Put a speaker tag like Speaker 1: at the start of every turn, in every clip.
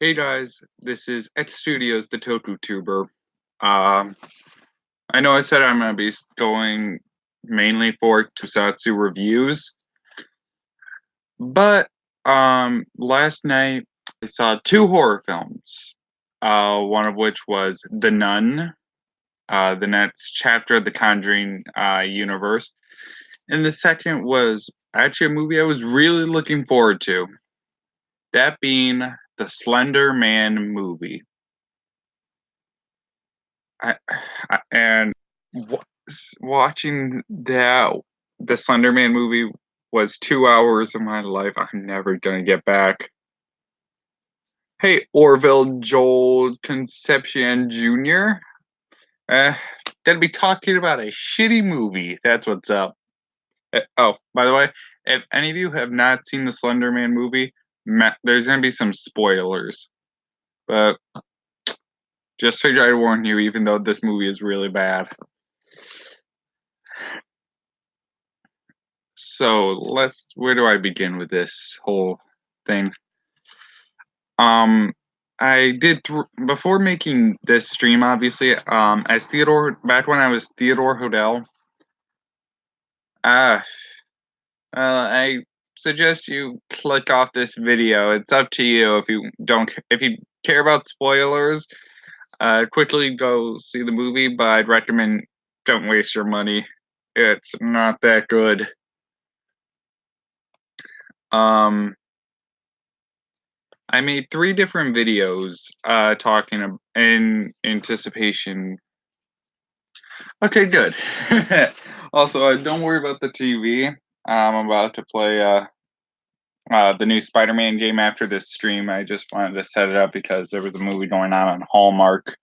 Speaker 1: Hey guys, this is at Studios, the Toku Tuber. Um, I know I said I'm gonna be going mainly for Tokusatsu reviews, but last night I saw two horror films. One of which was The Nun, the next chapter of the Conjuring universe, and the second was actually a movie I was really looking forward to. That being the Slender Man movie. I, and watching the Slenderman movie was 2 hours of my life I'm never gonna get back. Hey, Orville Joel Concepcion Jr. Uh, gonna be talking about a shitty movie. That's what's up. Oh, by the way, if any of you have not seen the Slenderman movie, there's gonna be some spoilers. But just figured I'd warn you, even though this movie is really bad. So where do I begin with this whole thing? Um, I did before making this stream, obviously. As Theodore, back when I was Theodore Hodel. Uh, I suggest you click off this video. It's up to you if you care about spoilers. Quickly go see the movie, but I'd recommend don't waste your money. It's not that good. Um, I made 3 different videos talking in anticipation. Okay, good. Also, don't worry about the TV. I'm about to play the new Spider-Man game after this stream. I just wanted to set it up because there was a movie going on Hallmark.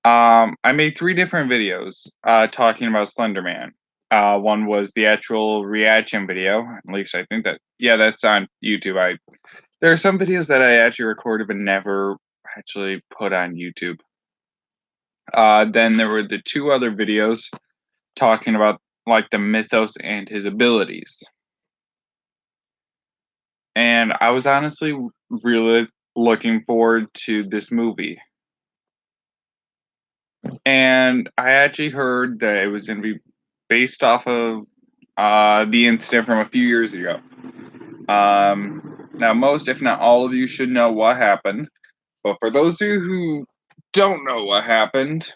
Speaker 1: I made 3 different videos talking about Slenderman. One was the actual reaction video. At least I think that's on YouTube. There are some videos that I actually recorded but never actually put on YouTube. Then there were the 2 other videos talking about like the mythos and his abilities. And I was honestly really looking forward to this movie. And I actually heard that it was going to be based off of the incident from a few years ago. Now, most, if not all of you, should know what happened. But for those of you who don't know what happened,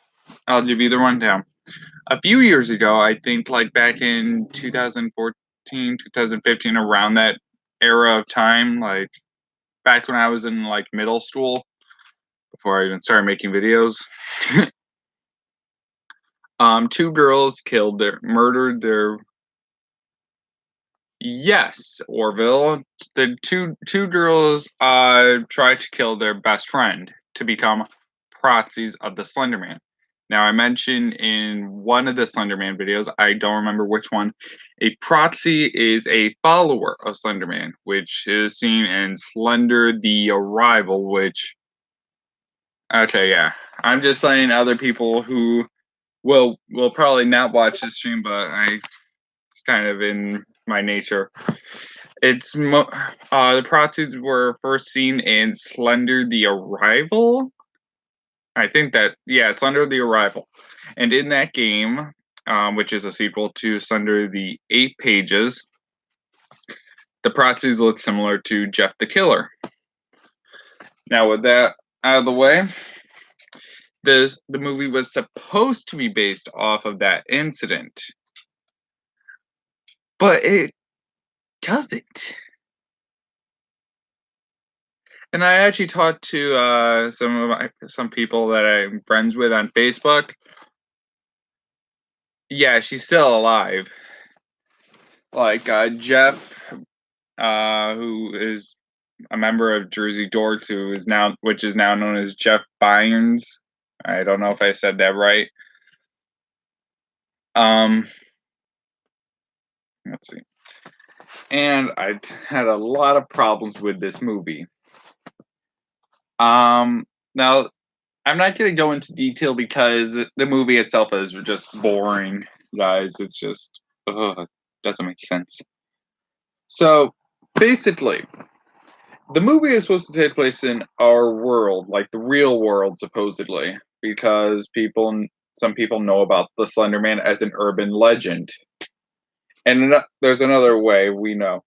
Speaker 1: I'll give you the rundown. A few years ago, I think like back in 2014, 2015, around that era of time, like back when I was in like middle school, before I even started making videos, 2 girls murdered their. Yes, Orville. The two girls tried to kill their best friend to become proxies of the Slenderman. Now, I mentioned in one of the Slenderman videos, I don't remember which one, a proxy is a follower of Slenderman, which is seen in Slender the Arrival, which. Okay, yeah. I'm just letting other people who will probably not watch this stream, but it's kind of in my nature. The proxies were first seen in Slender the Arrival. I think Slender the Arrival, and in that game, which is a sequel to Slender the Eight Pages, the proxies look similar to Jeff the Killer. Now, with that out of the way, the movie was supposed to be based off of that incident, but it doesn't. And I actually talked to some people that I'm friends with on Facebook. Yeah, she's still alive. Like Jeff, who is a member of Jersey Dorks, which is now known as Jeff Bynes. I don't know if I said that right. Let's see. And I had a lot of problems with this movie. Now I'm not going to go into detail because the movie itself is just boring, guys. It's just doesn't make sense. So basically, The movie is supposed to take place in our world, like the real world, supposedly, because some people know about the Slender Man as an urban legend, and there's another way we know.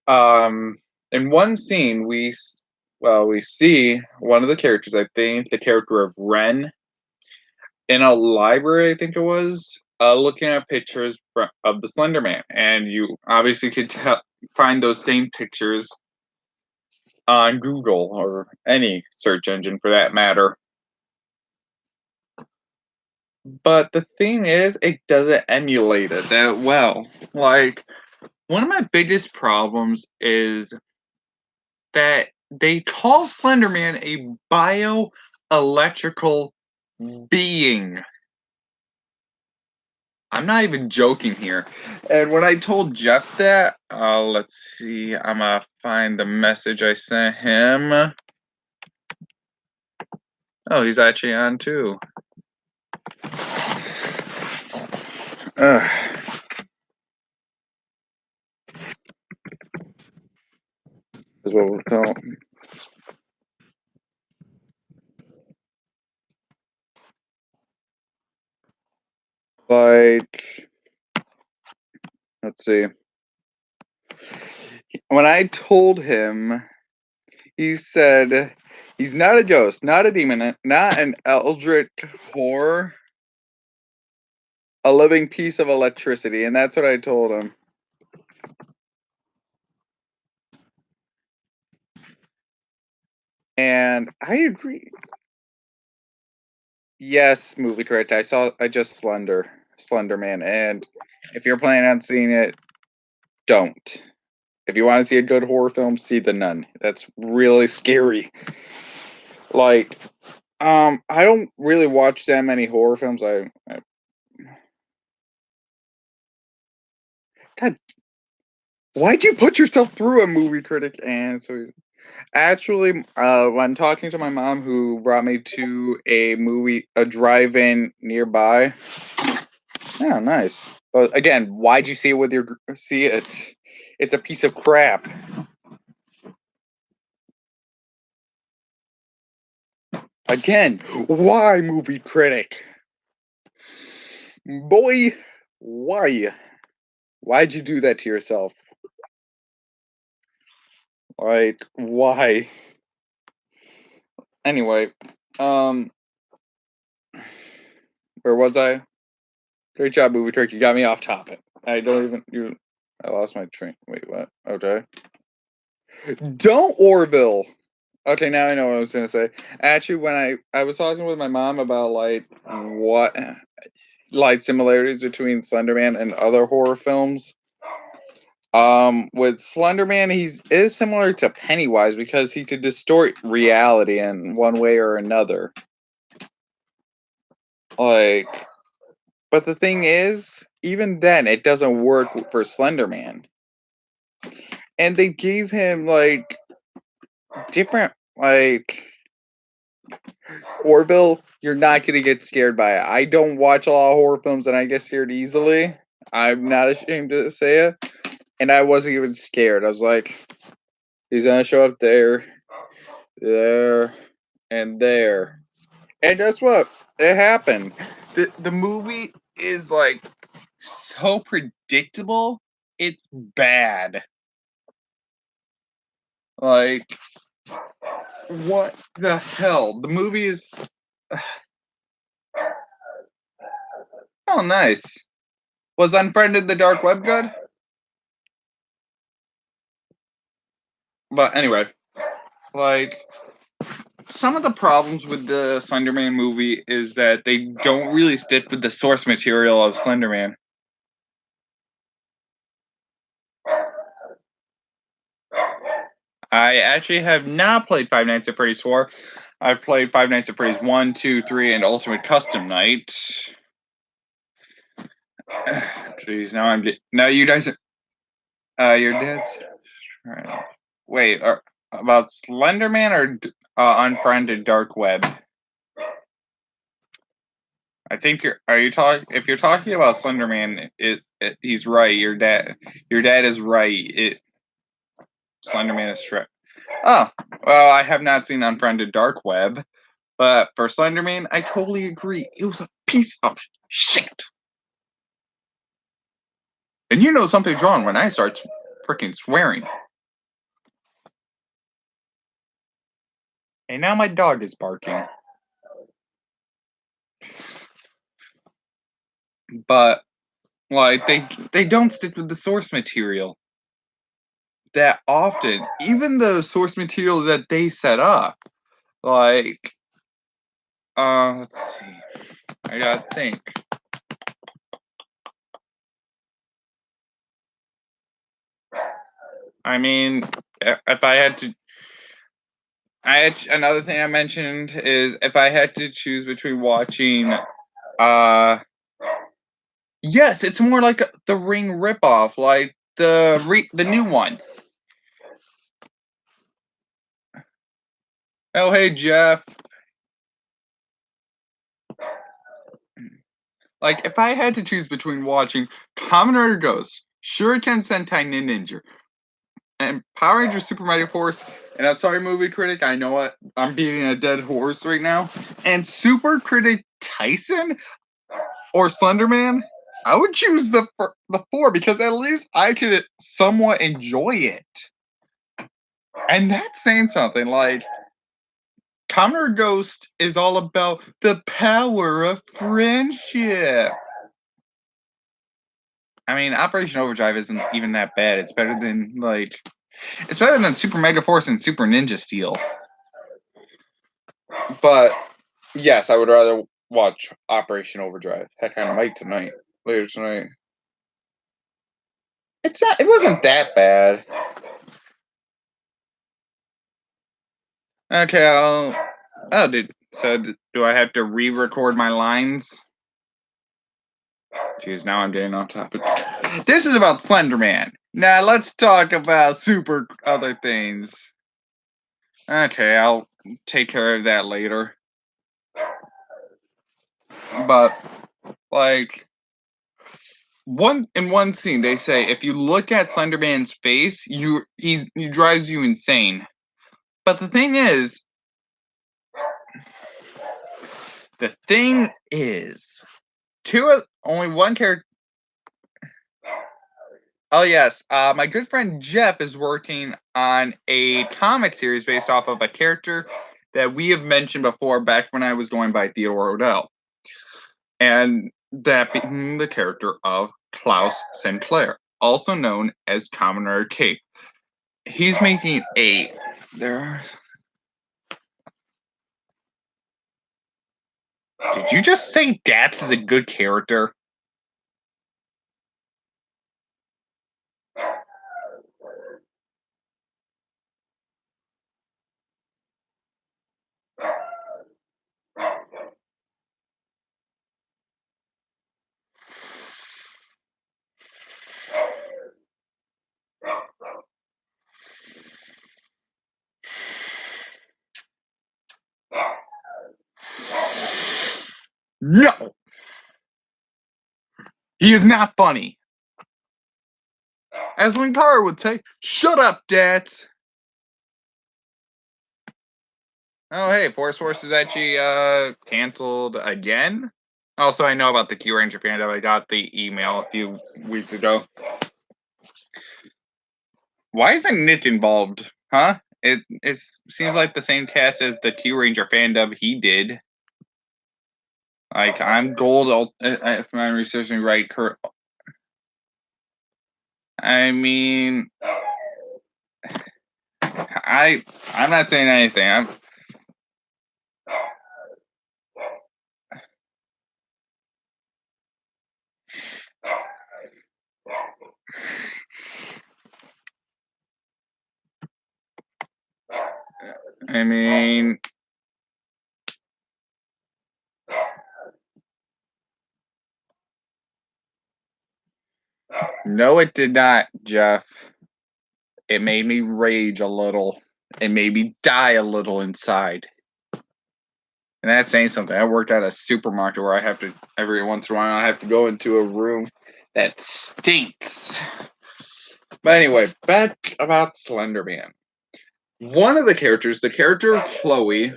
Speaker 1: Um, in one scene, we see one of the characters. I think the character of Ren in a library. I think it was looking at pictures of the Slender Man, and you obviously could find those same pictures on Google or any search engine for that matter. But the thing is, it doesn't emulate it that well. Like, one of my biggest problems is that they call Slenderman a bioelectrical being. I'm not even joking here. And when I told Jeff that, let's see, I'm gonna find the message I sent him. Oh, he's actually on too. Ugh. Is what we'll call. Like, let's see. When I told him, he said he's not a ghost, not a demon, not an eldritch horror, a living piece of electricity, and that's what I told him. And I agree. Yes, movie correct. I just Slender Man, and if you're planning on seeing it, don't. If you want to see a good horror film, see The Nun. That's really scary. Like, I don't really watch that many horror films. God, why'd you put yourself through a movie critic? And so, actually, when talking to my mom, who brought me to a drive-in nearby. Oh, nice. But again, why'd you see it with your see it? It's a piece of crap. Again, why movie critic? Boy, why? Why'd you do that to yourself? Like, why? Anyway, um, where was I? Great job, movie trick. You got me off topic. I don't even you. I lost my train. Wait, what? Okay. Don't Orville. Okay, now I know what I was gonna say. Actually, when I was talking with my mom about like what like similarities between Slenderman and other horror films. With Slenderman, he is similar to Pennywise because he could distort reality in one way or another. Like, but the thing is, even then, it doesn't work for Slenderman. And they gave him like different like Orville. You're not gonna get scared by it. I don't watch a lot of horror films, and I get scared easily. I'm not ashamed to say it. And I wasn't even scared. I was like, he's gonna show up there, there, and there. And guess what? It happened. The movie is like so predictable. It's bad. Like, what the hell? The movie is. Oh, nice. Was Unfriended the Dark Web good? But anyway, like, some of the problems with the Slenderman movie is that they don't really stick with the source material of Slenderman. I actually have not played Five Nights at Freddy's 4. I've played Five Nights at Freddy's 1, 2, 3, and Ultimate Custom Night. Jeez, now you guys your dad's right. Wait, about Slenderman or Unfriended Dark Web? I think if you're talking about Slenderman, he's right. Your dad is right. Slenderman is Oh, well, I have not seen Unfriended Dark Web, but for Slenderman, I totally agree. It was a piece of shit. And you know something's wrong when I start freaking swearing. And now my dog is barking. But like they don't stick with the source material that often. Even the source material that they set up. Like let's see. I gotta think. I mean, if I had to, another thing I mentioned is if I had to choose between watching, yes, it's more like the Ring ripoff, like the new one. Oh hey Jeff, like if I had to choose between watching Kamen Rider Ghost, Shuriken Sentai Ninja, and Power Rangers Super Mighty Force, and I'm sorry, movie critic, I know what I'm beating a dead horse right now, and Super Critic Tyson or Slenderman, I would choose the four because at least I could somewhat enjoy it. And that's saying something. Like Counter Ghost is all about the power of friendship. I mean, Operation Overdrive isn't even that bad. It's better than Super Mega Force and Super Ninja Steel. But yes, I would rather watch Operation Overdrive. Heck, I might tonight. Later tonight. It's not. It wasn't that bad. Okay, Oh, do I have to re-record my lines? Jeez, now I'm getting off topic. This is about Slenderman. Now let's talk about super other things. Okay, I'll take care of that later. But like one scene, they say if you look at Slenderman's face, he drives you insane. But the thing is, only one character. Oh yes, my good friend Jeff is working on a comic series based off of a character that we have mentioned before back when I was going by Theodore Hodel, and that being the character of Klaus Sinclair, also known as Commoner Cape. He's making a there. Did you just say Daps is a good character? No, he is not funny. As Linkara would say, "Shut up, Dats." Oh, hey, Force is actually canceled again. Also, I know about the Q Ranger fandom. I got the email a few weeks ago. Why isn't Nit involved? Huh? It seems like the same cast as the Q Ranger fandom he did. Like I'm gold. If I'm researching right, I mean, I'm not saying anything. I mean, no, it did not, Jeff. It made me rage a little. It made me die a little inside. And that's saying something. I worked at a supermarket where I have to, every once in a while, I have to go into a room that stinks. But anyway, back about Slenderman. one of the characters, the character of Chloe,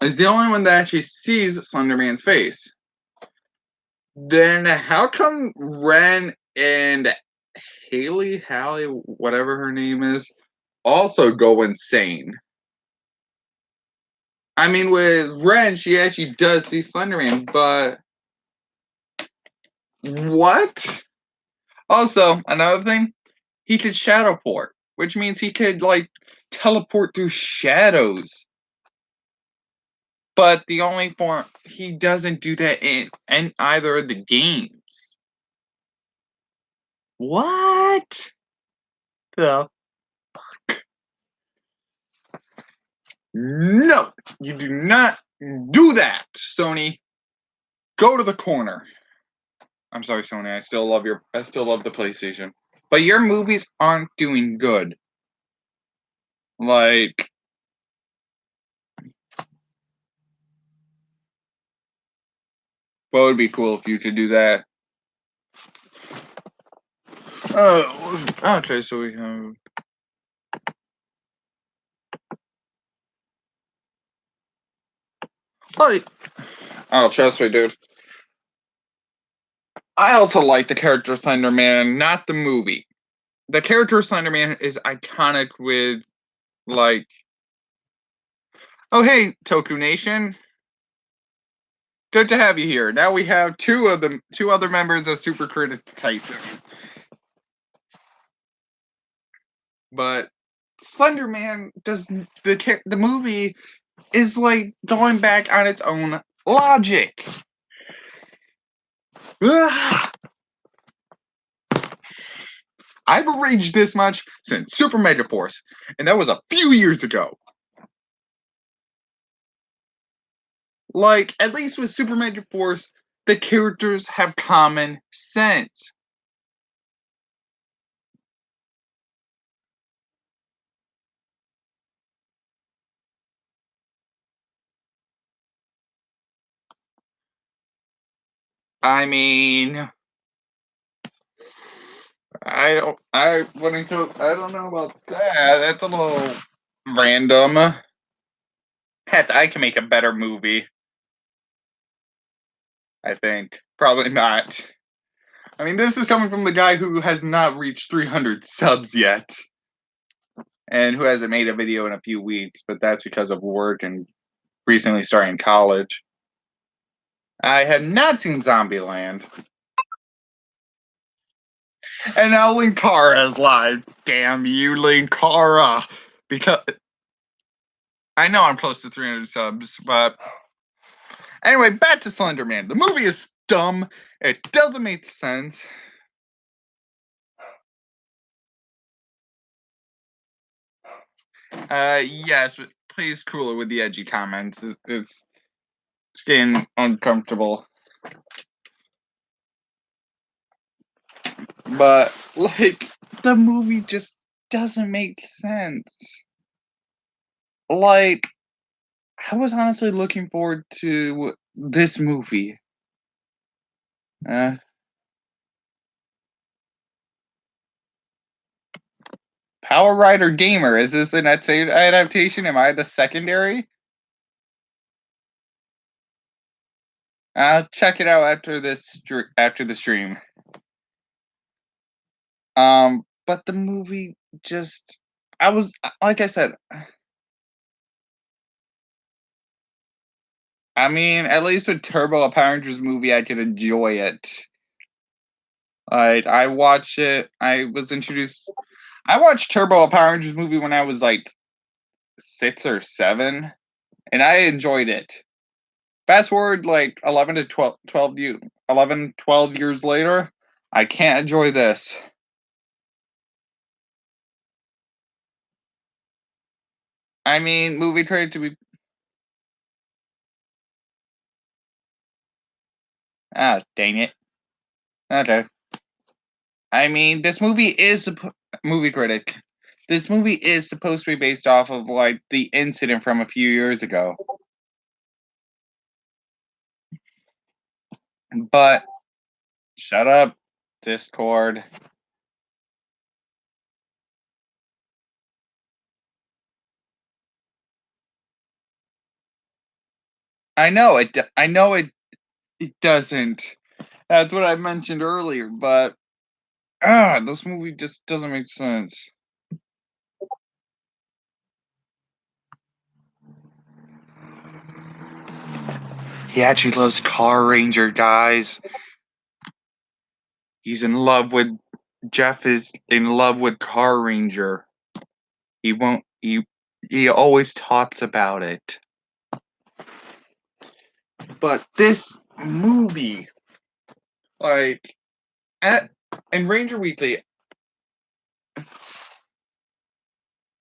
Speaker 1: is the only one that actually sees Slenderman's face. Then how come Ren and Hallie, whatever her name is, also go insane? I mean, with Ren, she actually does see Slenderman, but what? Also, another thing, he could shadowport, which means he could like teleport through shadows. But the only form he doesn't do that in either of the games. What? The no, you do not do that, Sony. Go to the corner. I'm sorry, Sony. I still love the PlayStation, but your movies aren't doing good. Like, what would be cool if you could do that? Okay, so we have. Like, oh, trust me, dude. I also like the character Slenderman, not the movie. The character Slenderman is iconic with like, oh hey, Toku Nation, good to have you here. Now we have two other members of Super Critic Tyson. But Slenderman does the movie is like going back on its own logic. Ugh. I've raged this much since Super Mega Force, and that was a few years ago. Like, at least with Super Mega Force, the characters have common sense. I mean, I wouldn't go, I don't know about that. That's a little random. Heck, I can make a better movie, I think. Probably not. I mean, this is coming from the guy who has not reached 300 subs yet, and who hasn't made a video in a few weeks, but that's because of work and recently starting college. I have not seen Zombieland. And now Linkara is live. Damn you, Linkara. Because I know I'm close to 300 subs, but anyway, back to Slenderman. The movie is dumb. It doesn't make sense. Yes, but please cool it with the edgy comments. It's getting uncomfortable. But like the movie just doesn't make sense. Like I was honestly looking forward to this movie. Uh, Power Rider Gamer, is this an adaptation? Am I the secondary? I'll check it out after the stream. But the movie just I was like I said, I mean, at least with Turbo a Power Rangers movie, I could enjoy it. Like I watched it. I watched Turbo a Power Rangers movie when I was like 6 or 7, and I enjoyed it. Fast forward like 11 to 12 years later, I can't enjoy this. I mean, movie trade to be. Ah, dang it. Okay. I mean, this movie is movie critic. This movie is supposed to be based off of like the incident from a few years ago. But shut up, Discord. I know it. I know it. It doesn't. That's what I mentioned earlier. But this movie just doesn't make sense. He actually loves Car Ranger, guys. He's in love with Jeff. Is in love with Car Ranger. He won't. He always talks about it. But this movie, like, at in Ranger Weekly,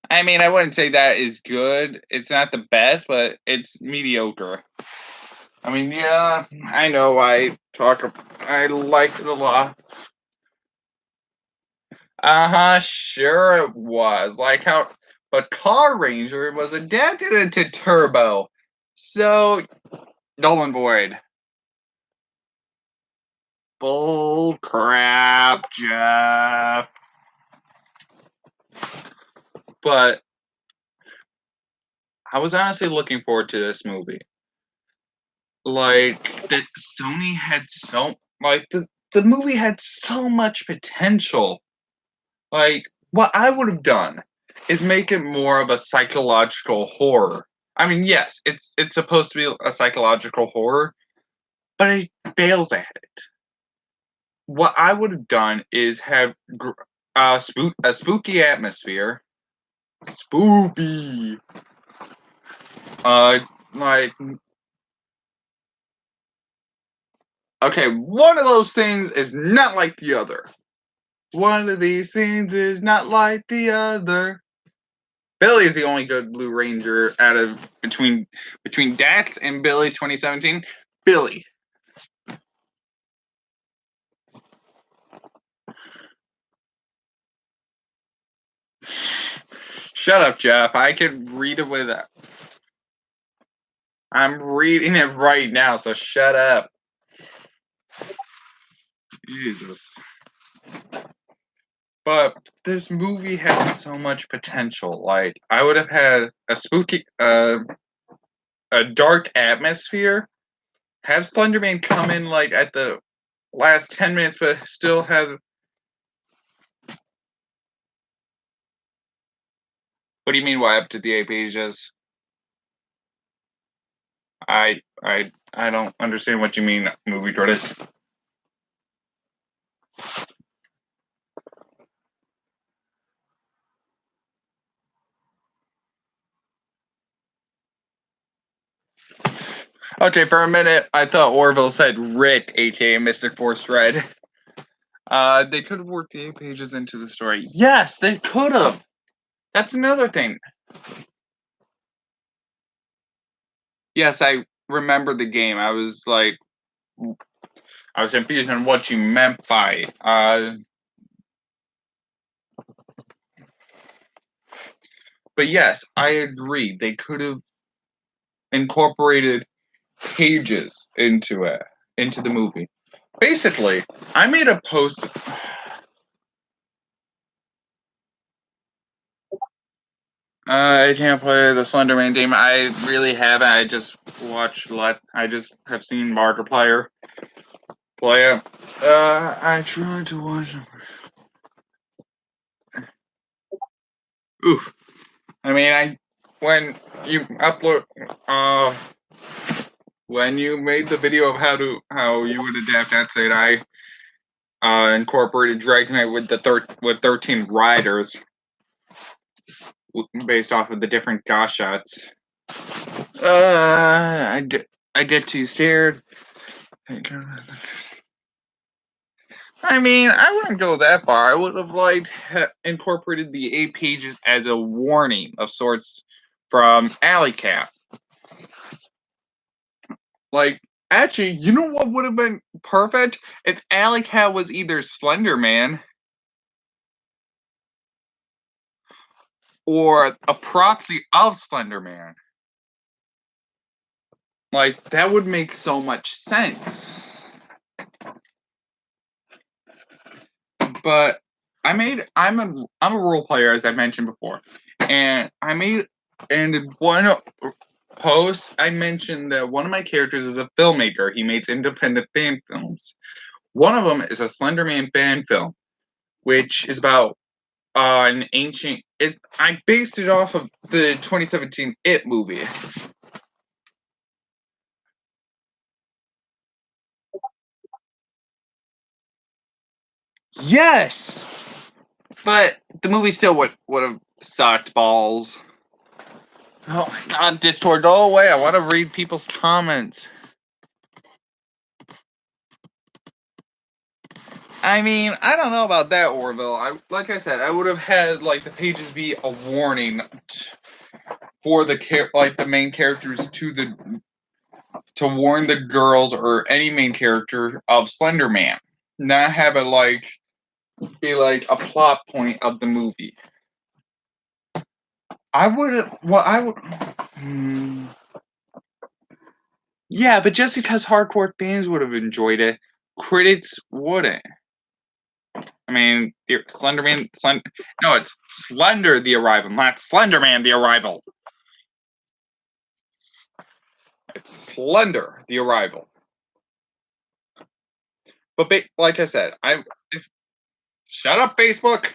Speaker 1: I mean, I wouldn't say that is good. It's not the best, but it's mediocre. I mean, yeah, I know. I liked it a lot. Sure it was. But Car Ranger was adapted into Turbo. So, null and void. Bull crap, Jeff. But I was honestly looking forward to this movie. Like that Sony had so like the movie had so much potential. Like what I would have done is make it more of a psychological horror. I mean, yes, it's supposed to be a psychological horror, but it fails at it. What I would have done is have a spooky atmosphere, spooky. Uh, like okay, one of those things is not like the other. One of these things is not like the other. Billy is the only good Blue Ranger out of between Dax and Billy 2017. Billy. Shut up, Jeff. I can read it with it. I'm reading it right now, so shut up. Jesus. But this movie had so much potential. Like I would have had a dark atmosphere. Have Slenderman come in like at the last 10 minutes, but still have. What do you mean? Why up to the 8 pages? I don't understand what you mean, movie tortoise. Okay, for a minute, I thought Orville said Rick, aka Mystic Force Red. They could have worked the 8 pages into the story. Yes, they could have. That's another thing. Yes, I remember the game. I was like, I was confused on what you meant by. But yes, I agree. They could have incorporated pages into the movie. Basically, I made a post. I can't play the Slenderman game. I really haven't. I just have seen Markiplier play it. I tried to watch it. Oof. I mean, I when you upload when you made the video of how you would adapt that state, I incorporated Dragonite with 13 riders based off of the different Gosh shots. I get too scared. I mean, I wouldn't go that far. I would have incorporated the 8 pages as a warning of sorts from Alley Cat. Like, actually, you know what would have been perfect if Alley Cat was either Slender Man or a proxy of Slender Man. Like, that would make so much sense. But I'm a role player, as I mentioned before, and I made and one post, I mentioned that one of my characters is a filmmaker. He makes independent fan films. One of them is a Slenderman fan film, which is about an ancient. I based it off of the 2017 It movie. Yes, but the movie still would have sucked balls. Oh my god, Discord, go away. I want to read people's comments. I mean, I don't know about that, Orville. Like I said, I would have had like the pages be a warning for the main characters to warn the girls or any main character of Slender Man. Not have it be like a plot point of the movie. I would have. Well, I would. Yeah, but just because hardcore fans would have enjoyed it, critics wouldn't. I mean, Slenderman. No, it's Slender the Arrival, not Slenderman the Arrival. It's Slender the Arrival. But like I said, shut up, Facebook.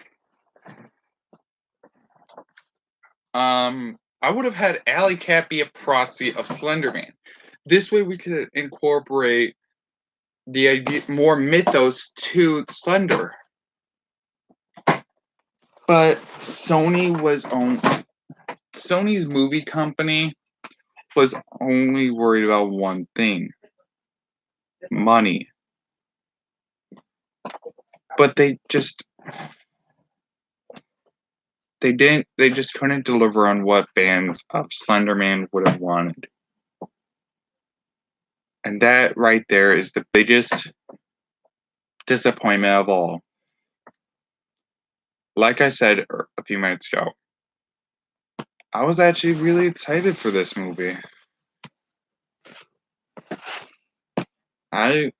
Speaker 1: I would have had Alley Cat be a proxy of Slenderman. This way, we could incorporate the idea more mythos to Slender. But Sony's movie company was only worried about one thing: money. But they just couldn't deliver on what fans of Slenderman would have wanted. And that right there is the biggest disappointment of all. Like I said a few minutes ago, I was actually really excited for this movie. I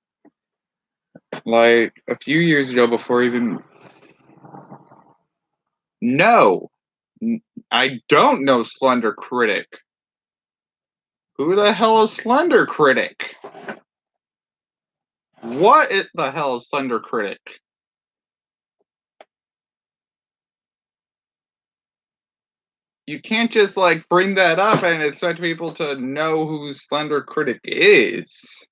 Speaker 1: like a few years ago before even No, I don't know Slender Critic. Who the hell is Slender Critic? The hell is Slender Critic? You can't just like bring that up and expect people to know who Slender Critic is.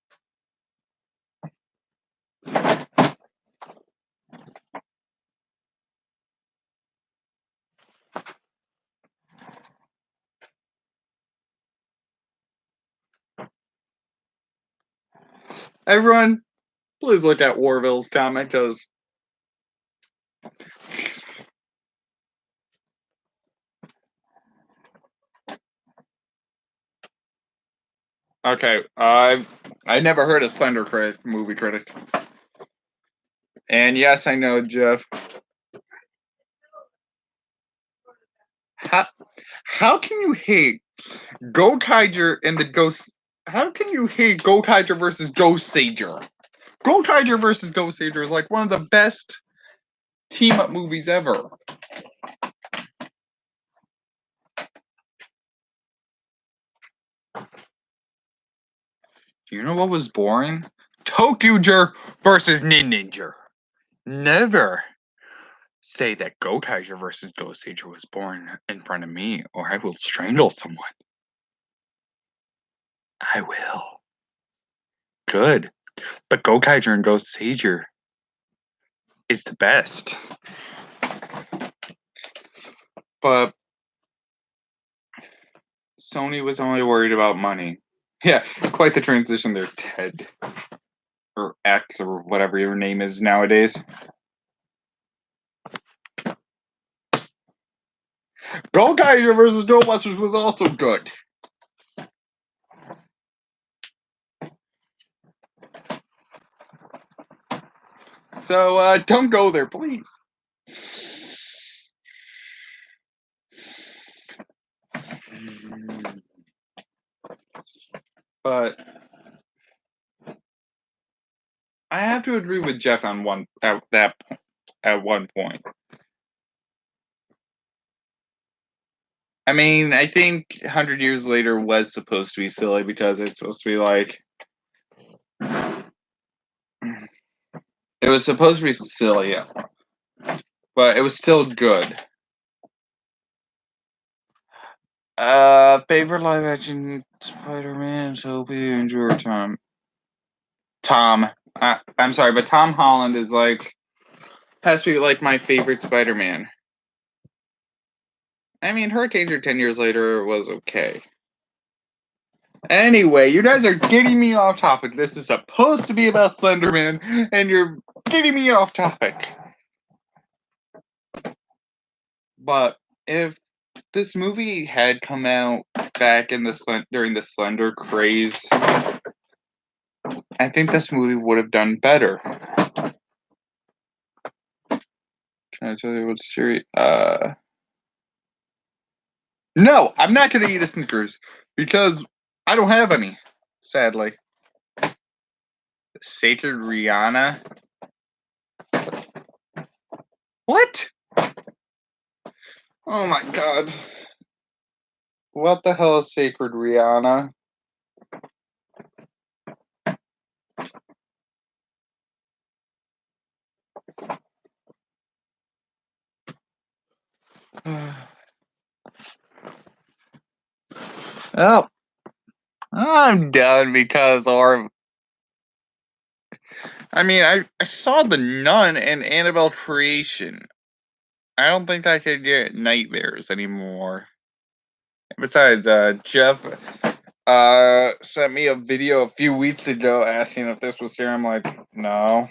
Speaker 1: Everyone, please look at Warville's comment because okay, I never heard of Slender Critic movie critic. And yes, I know, Jeff. How can you hate Go Tiger and the Ghost? How can you hate Go Tiger versus Ghost Sager? Go Tiger versus Ghost Sager is like one of the best team up movies ever. You know what was boring? Tokuger versus Ninja. Never say that Go Tiger versus Ghost Sager was born in front of me, or I will strangle someone. I will. Good. But Go Tiger and Ghost Sager is the best. But Sony was only worried about money. Yeah, quite the transition there, Ted. Or X, or whatever your name is nowadays. Go Tiger versus Ghostbusters was also good. So don't go there, please. But I have to agree with Jeff on at one point. I mean, I think 100 Years Later was supposed to be silly because it's supposed to be like. It was supposed to be silly, but it was still good. Favorite live action Spider-Man, Toby, Andrew, or Tom? Tom. I'm sorry, but Tom Holland is like has to be like my favorite Spider-Man. I mean, Hurricanes or 10 Years Later was okay. Anyway, you guys are getting me off topic. This is supposed to be about Slenderman, and you're getting me off topic. But if this movie had come out back in during the Slender craze, I think this movie would have done better. Trying to tell you what series. No, I'm not gonna eat a Snickers because I don't have any. Sadly. Sacred Rihanna. What? Oh my god. What the hell is Sacred Rihanna? Oh, I'm done because I saw The Nun and Annabelle Creation. I don't think I could get nightmares anymore. Besides, Jeff sent me a video a few weeks ago asking if this was here. I'm like, no.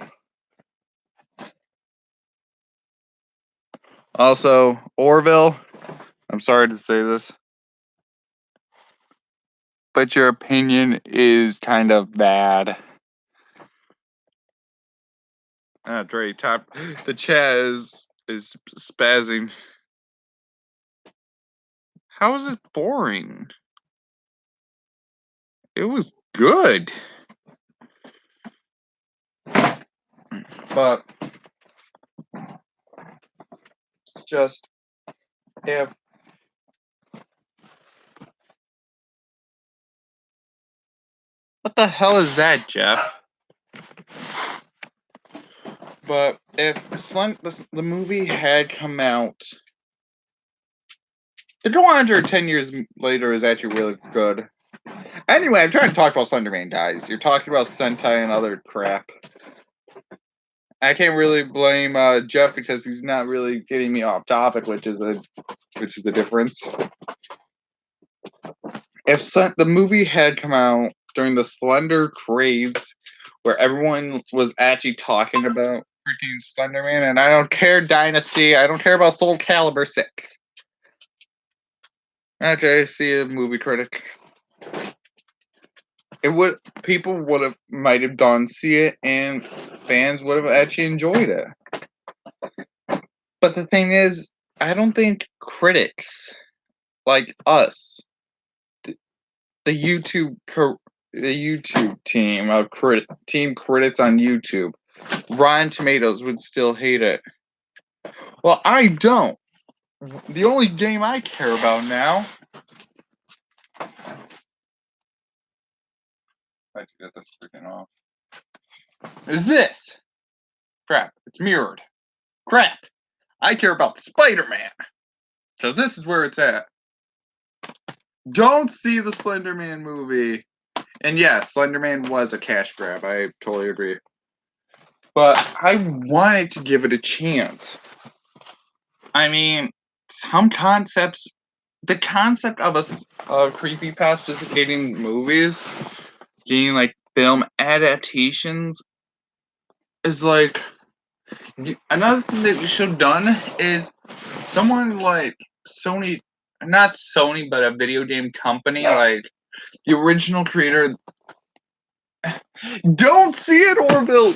Speaker 1: Also, Orville, I'm sorry to say this, but your opinion is kind of bad. Dre, the chat is spazzing. How is it boring? It was good. But it's just if what the hell is that, Jeff? But if the movie had come out, the Go Under 10 Years Later is actually really good. Anyway, I'm trying to talk about Slenderman, guys. You're talking about Sentai and other crap. I can't really blame Jeff because he's not really getting me off topic, which is the difference. If the movie had come out during the Slender craze, where everyone was actually talking about freaking Slenderman, and I don't care Dynasty, I don't care about Soul Calibur 6. Okay, see a movie critic. People would have might have gone see it, and fans would have actually enjoyed it. But the thing is, I don't think critics like us, the YouTube team of team critics on YouTube, Rotten Tomatoes would still hate it. Well, I don't. The only game I care about now. I have to get this freaking off. Is this crap? It's mirrored. Crap. I care about Spider-Man because this is where it's at. Don't see the Slenderman movie. And yes, Slenderman was a cash grab. I totally agree. But I wanted to give it a chance. I mean, some concepts, the concept of a creepypasta getting movies, getting like film adaptations, is like another thing that you should have done is someone like Sony, not Sony, but a video game company like the original creator. Don't see it, Orville.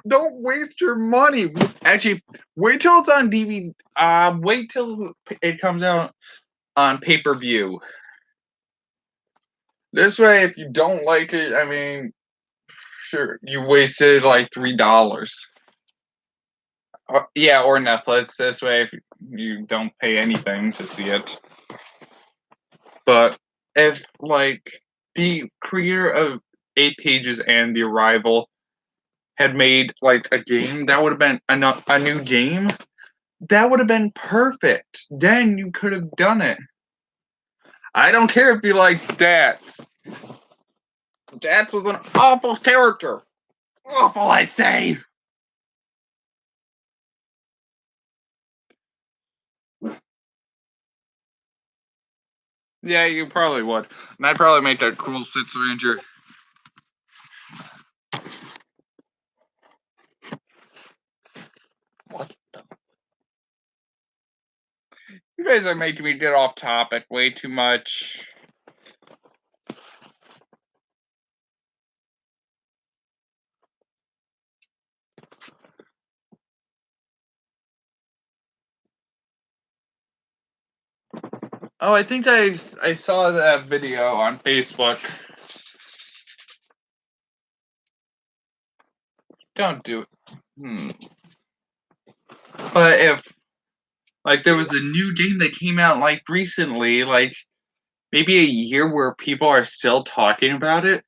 Speaker 1: Don't waste your money. Actually, wait till it's on DVD. Wait till it comes out on pay-per-view. This way, if you don't like it, I mean, sure, you wasted like $3. Yeah, or Netflix. This way, if you don't pay anything to see it. But if like the creator of 8 Pages and The Arrival had made like a game, that would have been a new game. That would have been perfect. Then you could have done it. I don't care if you like Dats. Dats was an awful character. Awful, I say. Yeah, you probably would. And I'd probably make that cool Six Ranger. What the? You guys are making me get off topic way too much. Oh, I think I saw that video on Facebook. Don't do it. But if like there was a new game that came out like recently, like maybe a year where people are still talking about it,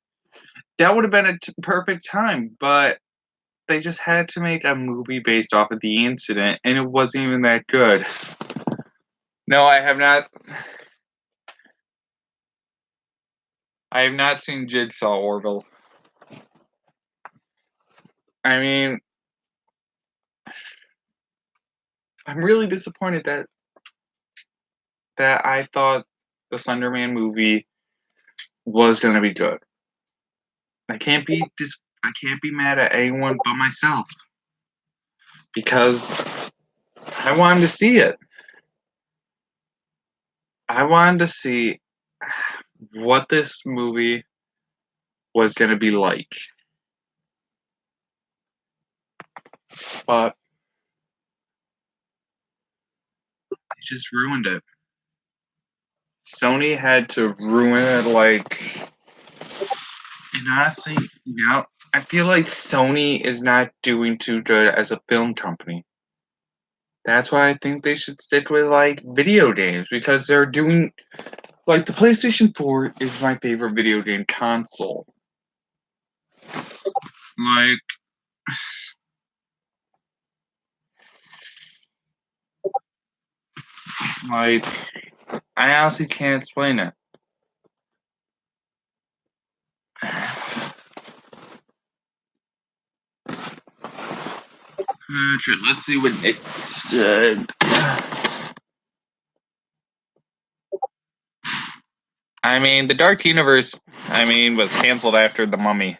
Speaker 1: that would have been a perfect time. But they just had to make a movie based off of the incident, and it wasn't even that good. No, I have not. I have not seen Jigsaw Orville. I mean, I'm really disappointed that I thought the Slenderman movie was gonna be good. I can't be mad at anyone but myself because I wanted to see it. I wanted to see what this movie was gonna be like, but they just ruined it. Sony had to ruin it, like, and honestly, now I feel like Sony is not doing too good as a film company. That's why I think they should stick with like video games because they're doing like the PlayStation 4 is my favorite video game console. Like like I honestly can't explain it. Let's see what Nick said. I mean, the Dark Universe, was canceled after The Mummy.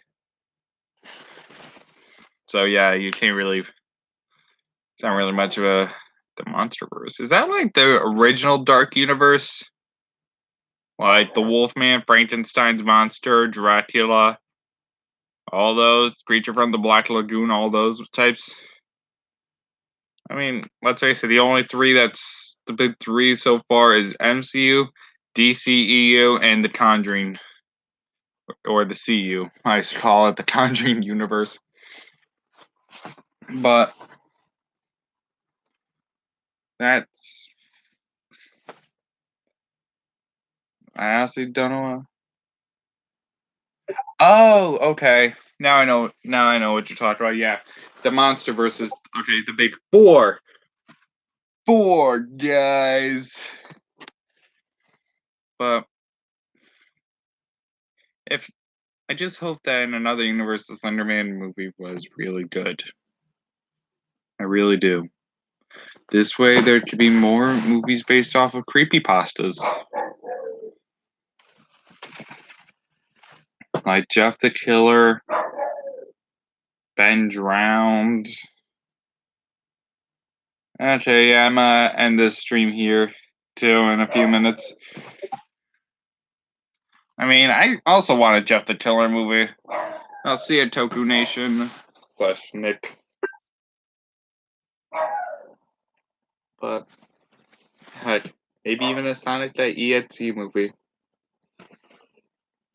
Speaker 1: So yeah, you can't really. It's not really much of the MonsterVerse. Is that like the original Dark Universe? Like the Wolfman, Frankenstein's monster, Dracula, all those creature from the Black Lagoon, all those types. I mean, let's face it, the only three that's the big three so far is MCU, DCEU, and the Conjuring, or the CU. I used to call it the Conjuring universe. But that's. I honestly don't know. Oh, okay. Now I know. Now I know what you're talking about. Yeah, the monster versus the big four guys. But if I just hope that in another universe, the Slenderman movie was really good. I really do. This way, there could be more movies based off of creepypastas, like Jeff the Killer, Ben Drowned. Okay, yeah, I'm gonna end this stream here too in a few minutes. I mean, I also want a Jeff the Killer movie. I'll see you, Toku Nation / Nick. But heck, maybe even a Sonic the EXE movie.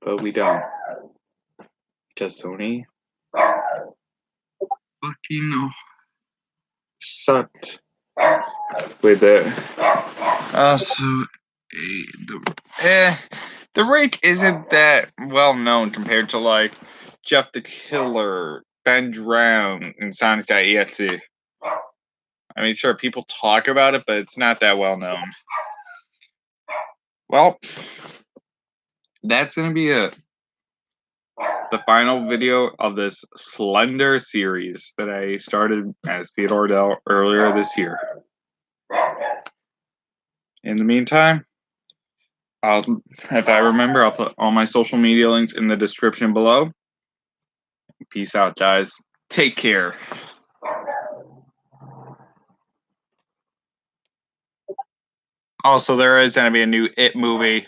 Speaker 1: But we don't. Because Sony fucking sucked with it. So the rake isn't that well known compared to like Jeff the Killer, Ben Drown, and Sonic.exe. I mean, sure, people talk about it, but it's not that well known. Well, that's gonna be the final video of this Slender series that I started as Theodore Hodel earlier this year. In the meantime, if I remember, I'll put all my social media links in the description below. Peace out, guys. Take care. Also, there is going to be a new It movie